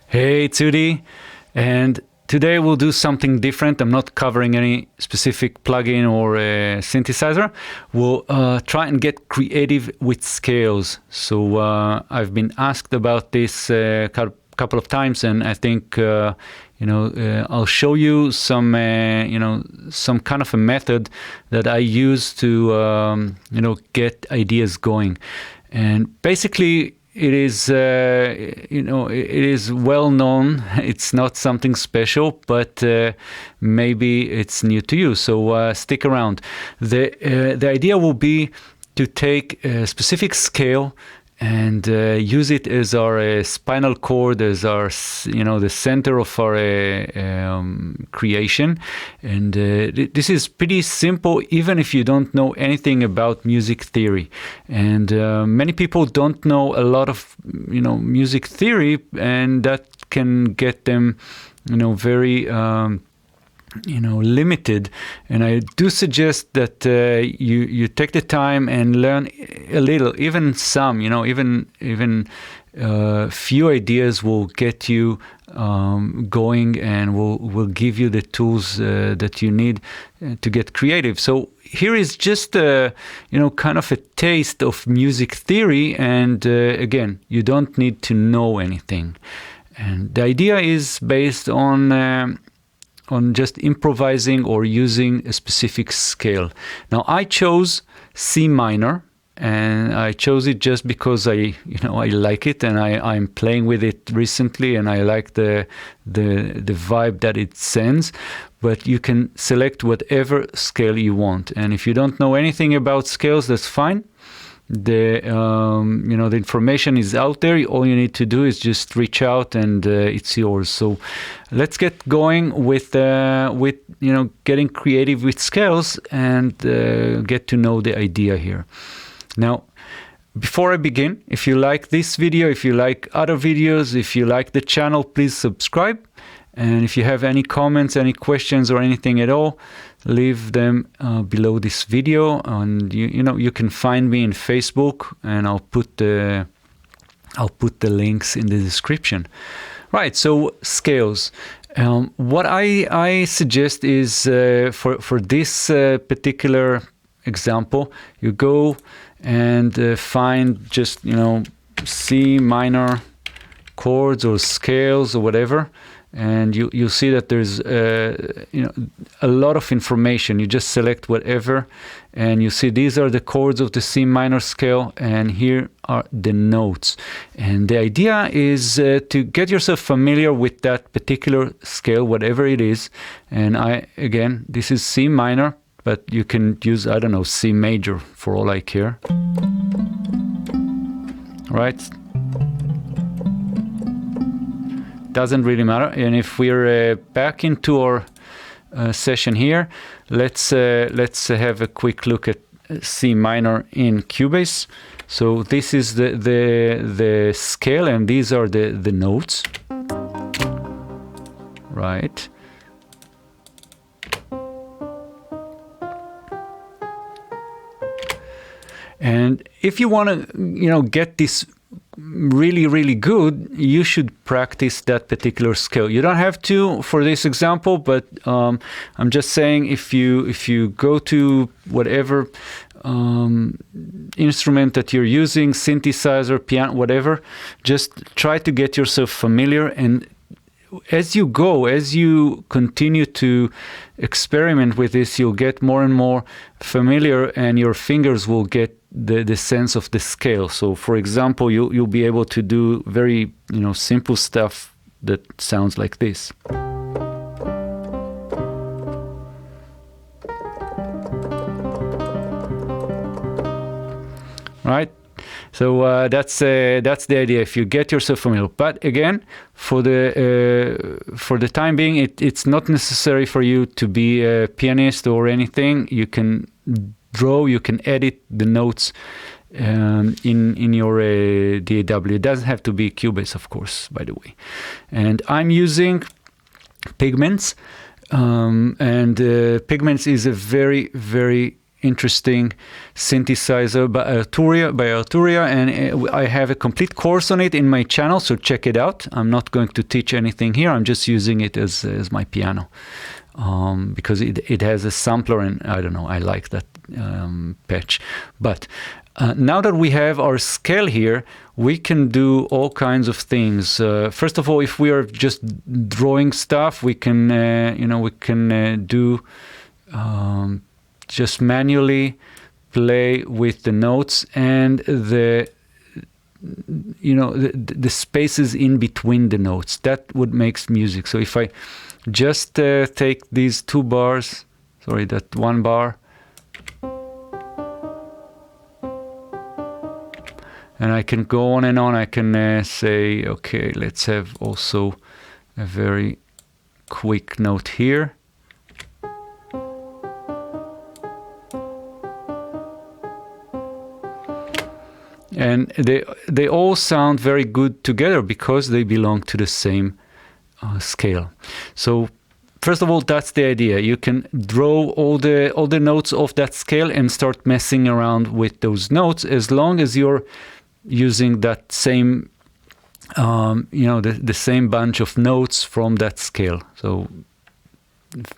Hey, it's Udi, and today we'll do something different. I'm not covering any specific plugin or synthesizer. We'll try and get creative with scales. So I've been asked about this a couple of times, and I think I'll show you some some kind of a method that I use to get ideas going. And basically, it is it is well known. It's not something special, but maybe it's new to you. So stick around. The idea will be to take a specific scale and use it as our spinal cord, as our the center of our creation. And this is pretty simple, even if you don't know anything about music theory. And many people don't know a lot of music theory, and that can get them very limited. And I do suggest that you take the time and learn a little, even some, even few ideas will get you going, and will give you the tools that you need to get creative. So here is just kind of a taste of music theory, and again, you don't need to know anything. And the idea is based on just improvising or using a specific scale. Now, I chose C minor, and I chose it just because I like it, and I'm playing with it recently, and I like the vibe that it sends. But you can select whatever scale you want, and if you don't know anything about scales, that's fine. The the information is out there. All you need to do is just reach out, and it's yours. So let's get going with getting creative with scales, and get to know the idea here. Now, before I begin, if you like this video, if you like other videos, if you like the channel, please subscribe. And if you have any comments, any questions, or anything at all, leave them below this video. And you can find me in Facebook, and I'll put the links in the description. Right. So scales. What I suggest is for this particular example, you go and find just C minor chords or scales or whatever. And you'll see that there's a lot of information. You just select whatever, and you see these are the chords of the C minor scale, and here are the notes. And the idea is to get yourself familiar with that particular scale, whatever it is. And again, this is C minor, but you can use, I don't know, C major for all I care. Right? Doesn't really matter. And if we're back into our session here, let's have a quick look at C minor in Cubase. So this is the scale, and these are the notes, right? And if you want to get this really, really good, you should practice that particular scale. You don't have to for this example, but I'm just saying, if you go to whatever instrument that you're using, synthesizer, piano, whatever, just try to get yourself familiar. And as you continue to experiment with this, you'll get more and more familiar, and your fingers will get the sense of the scale. So, for example, you'll be able to do very simple stuff that sounds like this. Right? So that's the idea. If you get yourself familiar, but again, for the time being, it's not necessary for you to be a pianist or anything. You can draw, you can edit the notes in your DAW. It doesn't have to be Cubase, of course, by the way. And I'm using Pigments, and Pigments is a very, very interesting synthesizer by Arturia, and I have a complete course on it in my channel, so check it out. I'm not going to teach anything here. I'm just using it as my piano because it has a sampler, and I don't know, I like that patch. But now that we have our scale here, we can do all kinds of things. First of all, if we are just drawing stuff, we can do just manually play with the notes and the spaces in between the notes. That would make music. So if I just take these two bars, sorry, that one bar, and I can go on and on. I can say, okay, let's have also a very quick note here. And they all sound very good together because they belong to the same scale. So first of all, that's the idea. You can draw all the notes of that scale and start messing around with those notes, as long as you're using that same, the same bunch of notes from that scale. So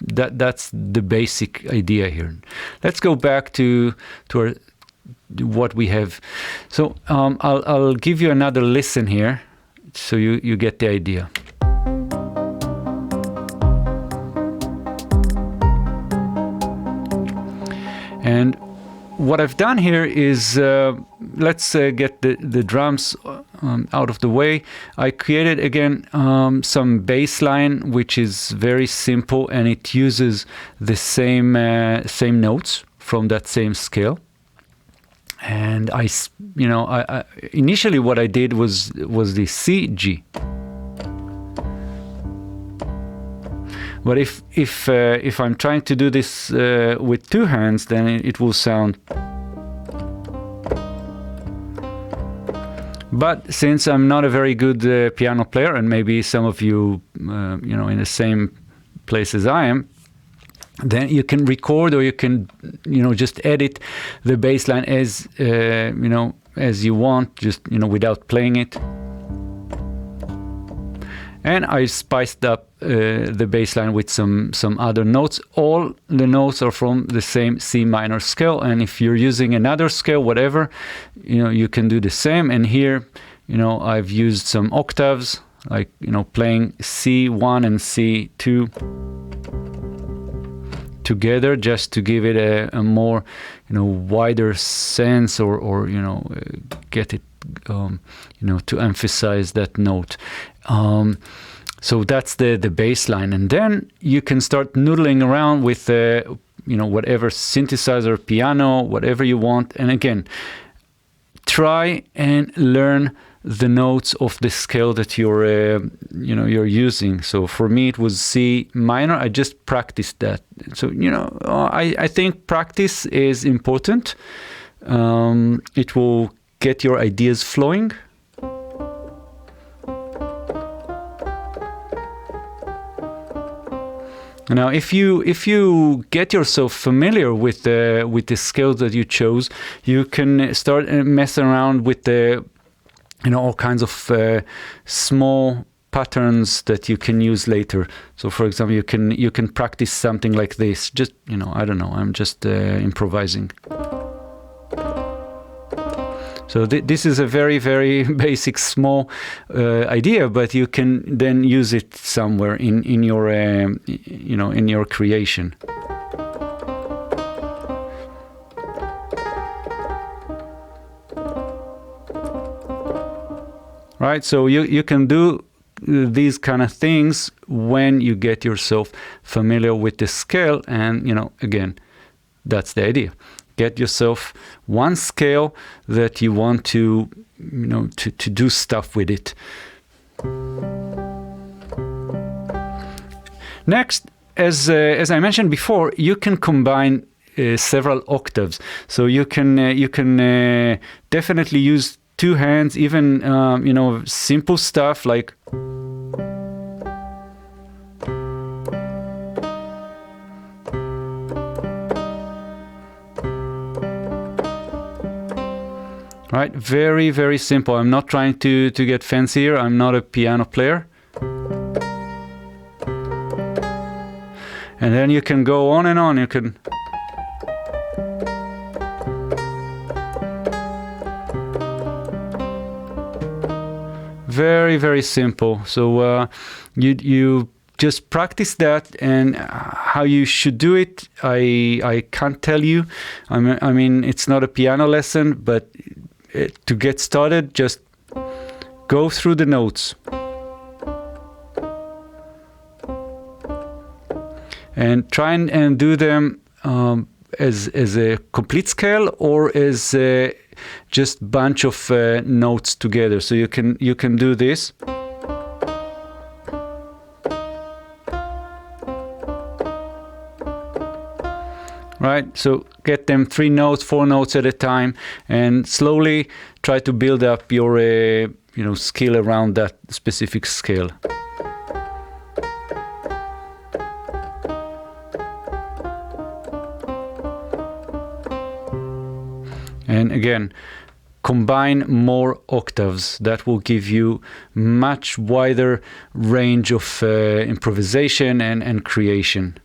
that's the basic idea here. Let's go back to what we have. So I'll give you another listen here, so you get the idea. And what I've done here is, let's get the drums out of the way. I created again some bass line, which is very simple, and it uses the same notes from that same scale. And I initially what I did was the C, G. But if I'm trying to do this with two hands, then it will sound. But since I'm not a very good piano player, and maybe some of you, in the same place as I am, then you can record, or you can, just edit the bass line as as you want, just without playing it. And I spiced up the bass line with some other notes. All the notes are from the same C minor scale, and if you're using another scale, whatever, you can do the same. And here, I've used some octaves, like playing C1 and C2 together, just to give it a more wider sense, or get it to emphasize that note. So that's the bass line, and then you can start noodling around with whatever synthesizer, piano, whatever you want. And again, try and learn the notes of the scale that you're using. So for me, it was C minor. I just practiced that. So I think practice is important. It will get your ideas flowing. Now, if you get yourself familiar with the scales that you chose, you can start messing around with the all kinds of small patterns that you can use later. So, for example, you can practice something like this. Just I don't know. I'm just improvising. So this is a very, very basic, small idea, but you can then use it somewhere in your in your creation. Right. So you can do these kind of things when you get yourself familiar with the scale, and again, that's the idea. Get yourself one scale that you want to do stuff with it. Next, as I mentioned before, you can combine several octaves. So you can definitely use two hands, even simple stuff like. Right, very, very simple. I'm not trying to get fancy here. I'm not a piano player. And then you can go on and on. You can... Very, very simple. So you just practice that, and how you should do it, I can't tell you. I mean, it's not a piano lesson, but to get started, just go through the notes. And try and do them as a complete scale, or as just bunch of notes together. So you can do this. Right, so get them 3 notes, 4 notes at a time, and slowly try to build up your skill around that specific scale. And again, combine more octaves. That will give you much wider range of improvisation and creation.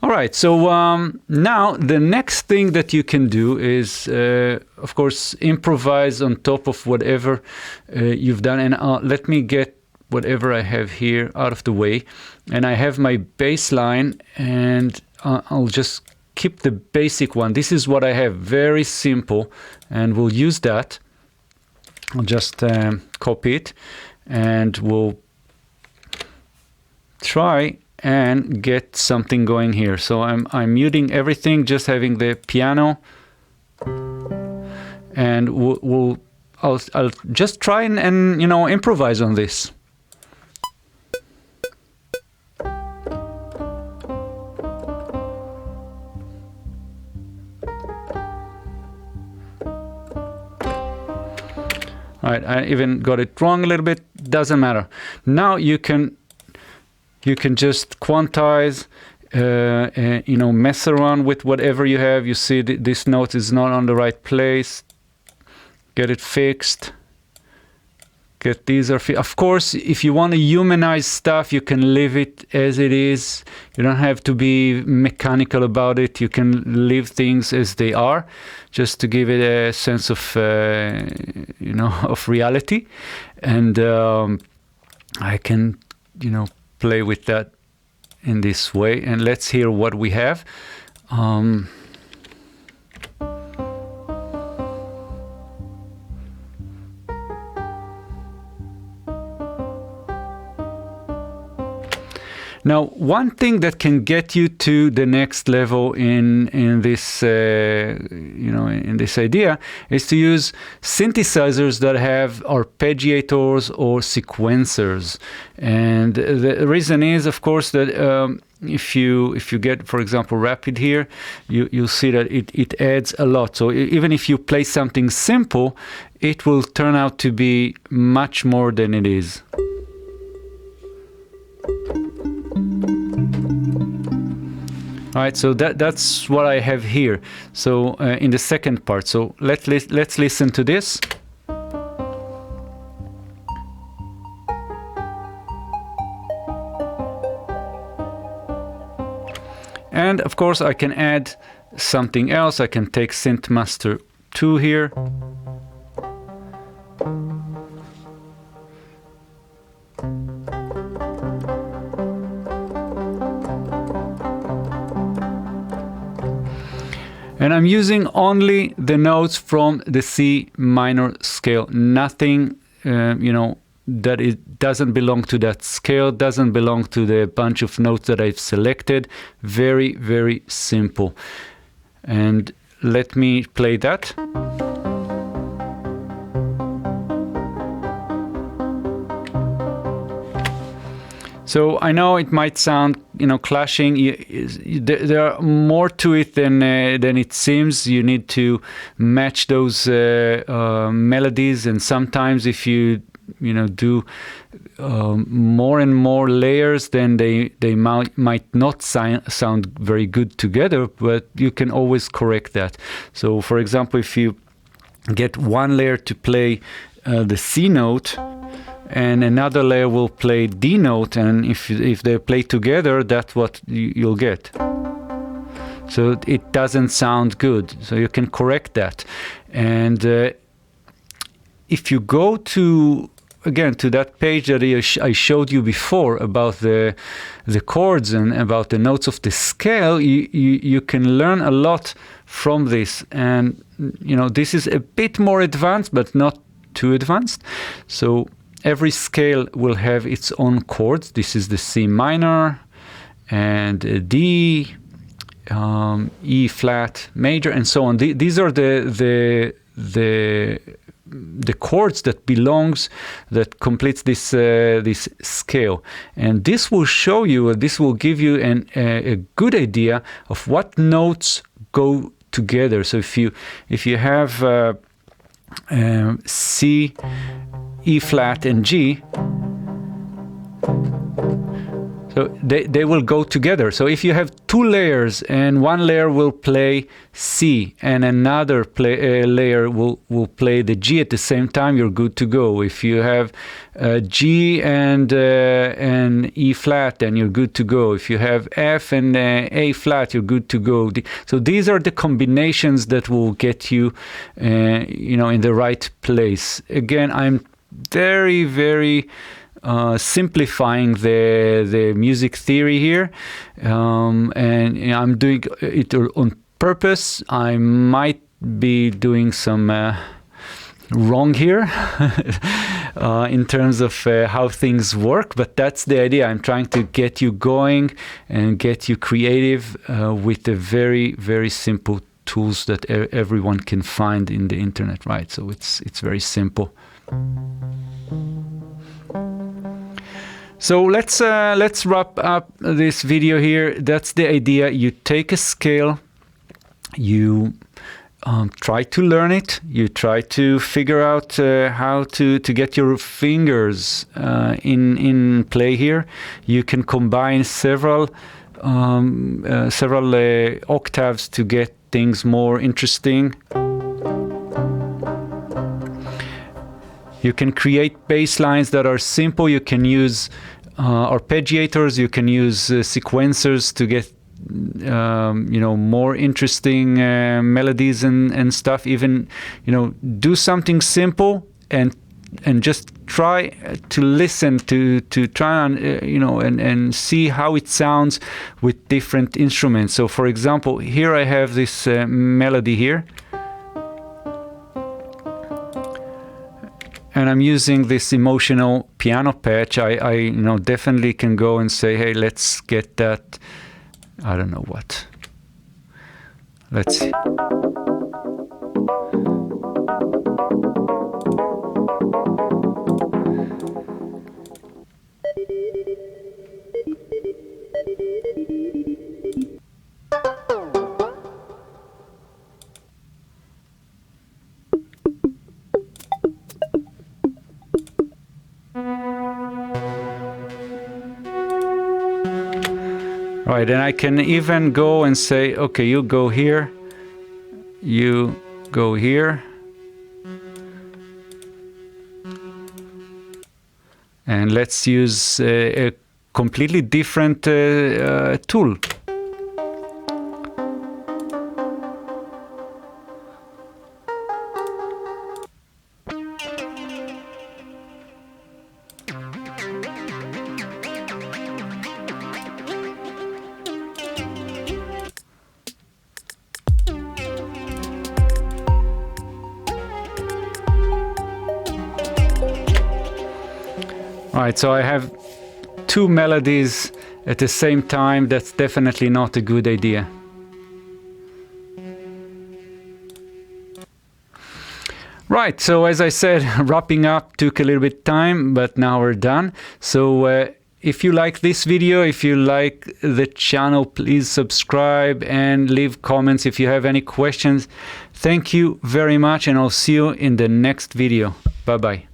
All right, so now the next thing that you can do is, of course, improvise on top of whatever you've done. And let me get whatever I have here out of the way. And I have my bass line, and I'll just keep the basic one. This is what I have, very simple, and we'll use that. I'll just copy it, and we'll try and get something going here. So I'm muting everything, just having the piano, and I'll just try and improvise on this. All right, I even got it wrong a little bit. Doesn't matter. Now you can just quantize, mess around with whatever you have. You see this note is not on the right place. Get it fixed. Get these are of course, if you want to humanize stuff, you can leave it as it is. You don't have to be mechanical about it. You can leave things as they are, just to give it a sense of of reality. And I can play with that in this way, and let's hear what we have. Now, one thing that can get you to the next level in this in this idea is to use synthesizers that have arpeggiators or sequencers. And the reason is, of course, that if you get, for example, rapid here, you'll see that it adds a lot. So even if you play something simple, it will turn out to be much more than it is. All right, so that's what I have here. So in the second part, so let's listen to this. And of course, I can add something else. I can take Synth Master 2 here. And I'm using only the notes from the C minor scale. Nothing, that it doesn't belong to that scale, doesn't belong to the bunch of notes that I've selected. Very, very simple. And let me play that. So I know it might sound, clashing. There are more to it than it seems. You need to match those melodies, and sometimes if you do more and more layers, then they might not sound very good together, but you can always correct that. So for example, if you get one layer to play the C note, and another layer will play D note, and if they play together, that's what you'll get. So it doesn't sound good. So you can correct that. And if you go to that page that I showed you before about the chords and about the notes of the scale, you can learn a lot from this. And this is a bit more advanced, but not too advanced. So every scale will have its own chords. This is the C minor and D, E flat major, and so on. These are the chords that completes this scale, and this will show you, this will give you a good idea of what notes go together. So if you have C, E flat, and G, so they will go together. So if you have two layers and one layer will play C and another layer will play the G at the same time, you're good to go. If you have G and E flat, then you're good to go. If you have F and A flat, you're good to go. So these are the combinations that will get you, in the right place. Again, I'm very, very simplifying the music theory here, and I'm doing it on purpose. I might be doing some wrong here in terms of how things work, but that's the idea. I'm trying to get you going and get you creative with the very, very simple tools that everyone can find in the internet, right? So it's very simple. So let's wrap up this video here. That's the idea. You take a scale, you try to learn it, you try to figure out how to get your fingers in play here. You can combine several octaves to get things more interesting. You can create bass lines that are simple. You can use arpeggiators. You can use sequencers to get more interesting melodies and stuff. Even do something simple and just try to listen to try and see how it sounds with different instruments. So for example, here I have this melody here. And I'm using this emotional piano patch. I definitely can go and say, hey, let's get that. I don't know what. Let's see. Right, and I can even go and say, okay, you go here, you go here, and let's use a completely different tool. Right, so I have two melodies at the same time. That's definitely not a good idea. Right, so as I said, wrapping up took a little bit time, but now we're done. So if you like this video, if you like the channel, please subscribe and leave comments if you have any questions. Thank you very much, and I'll see you in the next video. Bye-bye.